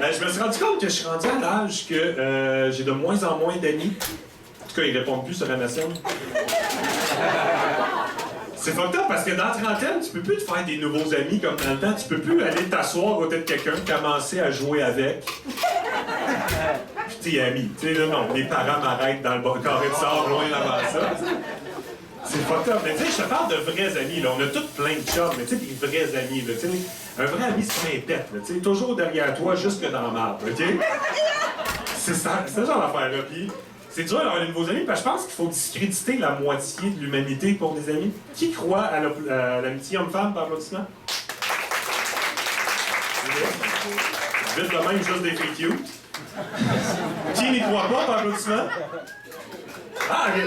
Je me suis rendu compte que je suis rendu à l'âge que j'ai de moins en moins d'amis. En tout cas, ils répondent plus sur MSN. C'est fucked up parce que dans la trentaine, tu peux plus te faire des nouveaux amis comme dans le temps. Tu peux plus aller t'asseoir à côté de quelqu'un, commencer à jouer avec. Puis t'es ami. Tu sais, là, non, les parents m'arrêtent dans le carré de sable loin avant ça. C'est fucked up. Mais tu sais, je te parle de vrais amis, là. On a tous plein de chums, mais tu sais, des vrais amis, là. Tu sais, un vrai ami, c'est pas un pet, là. Tu sais, toujours derrière toi, jusque dans la marde, OK? C'est ça, ce genre d'affaire-là. Puis c'est dur d'avoir des nouveaux amis, parce que je pense qu'il faut discréditer la moitié de l'humanité pour des amis. Qui croit à l'amitié homme-femme par applaudissement? Vite de même, juste des fake you. Qui n'y croit pas par applaudissement? Ah, OK.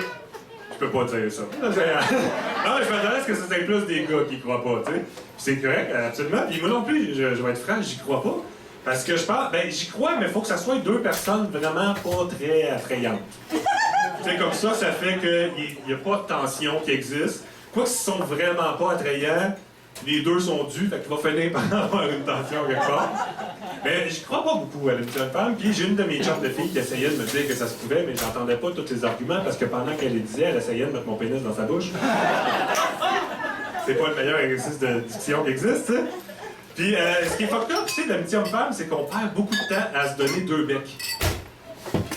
Je peux pas dire ça. Non, je m'attendais à ce que c'était plus des gars qui croient pas, tu sais. C'est correct, absolument. Puis moi non plus, je vais être franc, j'y crois pas. Parce que je pense, ben j'y crois, mais il faut que ça soit deux personnes vraiment pas très attrayantes. Tu sais, comme ça fait qu'il n'y a pas de tension qui existe. Quoi qu'ils sont vraiment pas attrayants, les deux sont dus, fait qu'il va finir par avoir une tension quelque part. Mais je crois pas beaucoup à l'amitié homme-femme. Puis j'ai une de mes chums de filles qui essayait de me dire que ça se pouvait, mais j'entendais pas tous les arguments parce que pendant qu'elle les disait, elle essayait de mettre mon pénis dans sa bouche. C'est pas le meilleur exercice de diction qui existe, tu sais. Puis ce qui est fucked up, tu sais, de l'amitié homme-femme, c'est qu'on perd beaucoup de temps à se donner deux becs.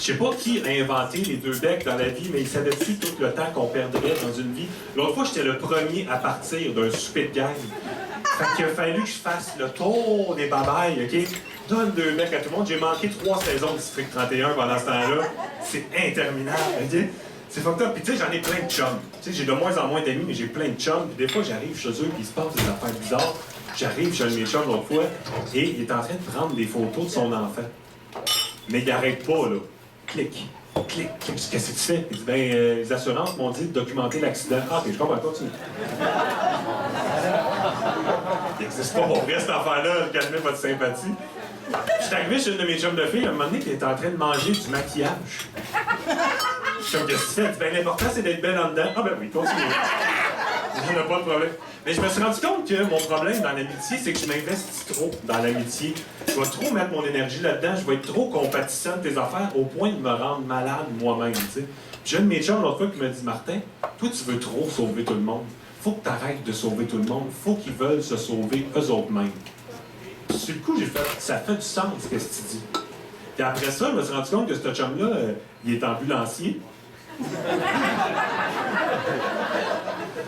Je sais pas qui a inventé les deux becs dans la vie, mais il savait-tu tout le temps qu'on perdrait dans une vie? L'autre fois, j'étais le premier à partir d'un souper de gang. Fait qu'il a fallu que je fasse le tour des babayes, OK? Donne deux becs à tout le monde. J'ai manqué 3 saisons de District 31 pendant ce temps-là. C'est interminable, OK? C'est fucked up. Puis tu sais, j'en ai plein de chums. Tu sais, j'ai de moins en moins d'amis, mais j'ai plein de chums. Puis des fois, j'arrive chez eux, puis il se passe des affaires bizarres. J'arrive chez un de mes chums l'autre fois, et il est en train de prendre des photos de son enfant. Mais il n'arrête pas, là. Clic, clic. Qu'est-ce que tu fais? Il dit, les assurances m'ont dit de documenter l'accident. Ah, ok, je comprends, continue. Il n'existe pas pour vrai, cette affaire-là, calmez votre sympathie. Je suis arrivé chez une de mes chums de filles, à un moment donné, qui était en train de manger du maquillage. Je suis comme, qu'est-ce que tu fais? L'important, c'est d'être belle en dedans. Ah, ben oui, continue. Il n'y a pas de problème. Mais je me suis rendu compte que mon problème dans l'amitié, c'est que je m'investis trop dans l'amitié. Je vais trop mettre mon énergie là-dedans, je vais être trop compatissant de tes affaires au point de me rendre malade moi-même, tu sais. J'ai un de mes chums l'autre fois qui me dit, Martin, toi tu veux trop sauver tout le monde. Faut que tu arrêtes de sauver tout le monde. Faut qu'ils veulent se sauver eux autres mêmes. Sur le coup, j'ai fait, ça fait du sens, ce que tu dis. Puis après ça, je me suis rendu compte que ce chum-là, il est ambulancier.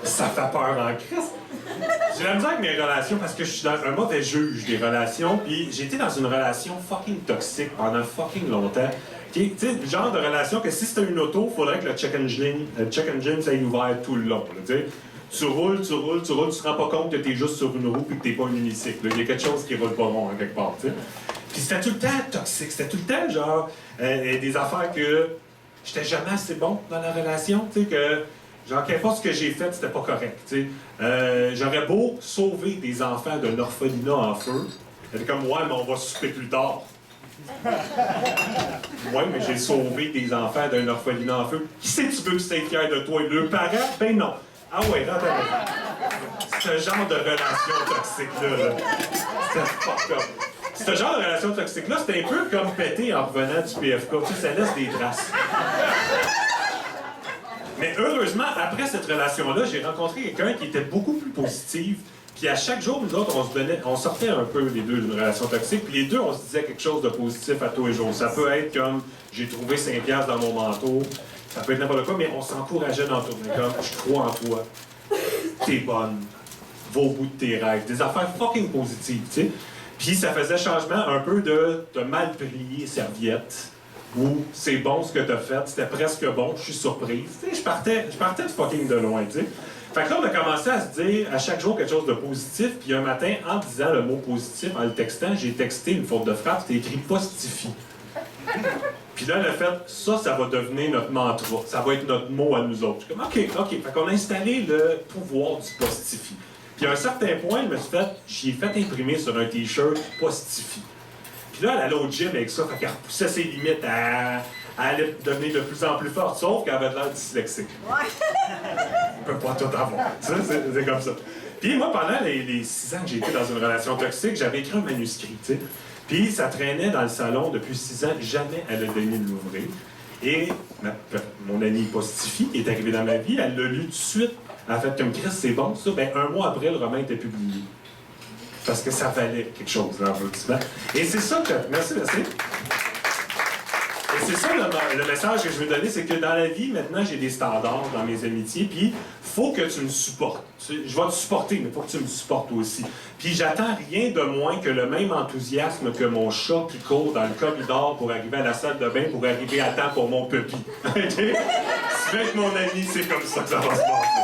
Ça fait peur en Christ. J'ai la misère avec mes relations parce que je suis un mauvais juge des relations, puis j'ai été dans une relation fucking toxique pendant fucking longtemps. Tu sais, le genre de relation que si c'était une auto, il faudrait que le check engine soit ouvert tout le long. Là, tu roules, tu te rends pas compte que t'es juste sur une roue et que t'es pas un unicycle. Il y a quelque chose qui roule pas rond, quelque part. T'sais. Puis c'était tout le temps toxique, c'était tout le temps genre des affaires que j'étais jamais assez bon dans la relation, tu sais, que genre, qu'importe ce que j'ai fait, c'était pas correct, tu sais. J'aurais beau sauver des enfants d'un orphelinat en feu, elle est comme, ouais, mais on va souper plus tard. Ouais, mais j'ai sauvé des enfants d'un orphelinat en feu. Qui c'est que tu veux que c'est fier de toi? Le parent? Ben non. Ah ouais, rentre avec. Ce genre de relation toxique-là, c'était fucked up. Ce genre de relation toxique-là, c'était un peu comme péter en revenant du PFK. Tu sais, ça laisse des traces. Mais heureusement, après cette relation-là, j'ai rencontré quelqu'un qui était beaucoup plus positif. Puis à chaque jour, nous autres, on sortait un peu les deux d'une relation toxique. Puis les deux, on se disait quelque chose de positif à tous les jours. Ça peut être comme, j'ai trouvé 5 piastres dans mon manteau. Ça peut être n'importe quoi, mais on s'encourageait dans tout. Comme, je crois en toi. T'es bonne. Va au bout de tes rêves. Des affaires fucking positives, tu sais. Puis ça faisait changement un peu de mal plier serviette. Ou c'est bon ce que t'as fait, c'était presque bon, je suis surprise. Tu sais, je partais de fucking de loin, tu sais. Fait que là, on a commencé à se dire à chaque jour quelque chose de positif, puis un matin, en disant le mot positif, en le textant, j'ai texté une faute de frappe, c'était écrit postifie. Puis là, elle a fait, ça va devenir notre mantra, ça va être notre mot à nous autres. Je suis comme, OK. Fait qu'on a installé le pouvoir du postifie. Puis à un certain point, j'y ai fait imprimer sur un t-shirt postifie. Puis là, elle allait au gym avec ça, fait qu'elle repoussait ses limites, elle allait devenir de plus en plus forte, sauf qu'elle avait l'air dyslexique. Ouais. On peut pas tout avoir. C'est comme ça. Puis moi, pendant les 6 ans que j'ai été dans une relation toxique, j'avais écrit un manuscrit, tu sais. Puis ça traînait dans le salon depuis 6 ans, jamais elle a daigné de l'ouvrir. Et mon amie Postifi est arrivée dans ma vie, elle l'a lu tout de suite. Elle a fait comme Chris, c'est bon ça. Ben, un mois après, le roman était publié. Parce que ça valait quelque chose, l'enveloppement. Et c'est ça que. Merci. Et c'est ça le message que je veux donner, c'est que dans la vie, maintenant, j'ai des standards dans mes amitiés, puis faut que tu me supportes. Je vais te supporter, mais faut que tu me supportes aussi. Puis j'attends rien de moins que le même enthousiasme que mon chat qui court dans le corridor pour arriver à la salle de bain, pour arriver à temps pour mon puppy. OK? Si tu veux être mon ami, c'est comme ça que ça va se passer.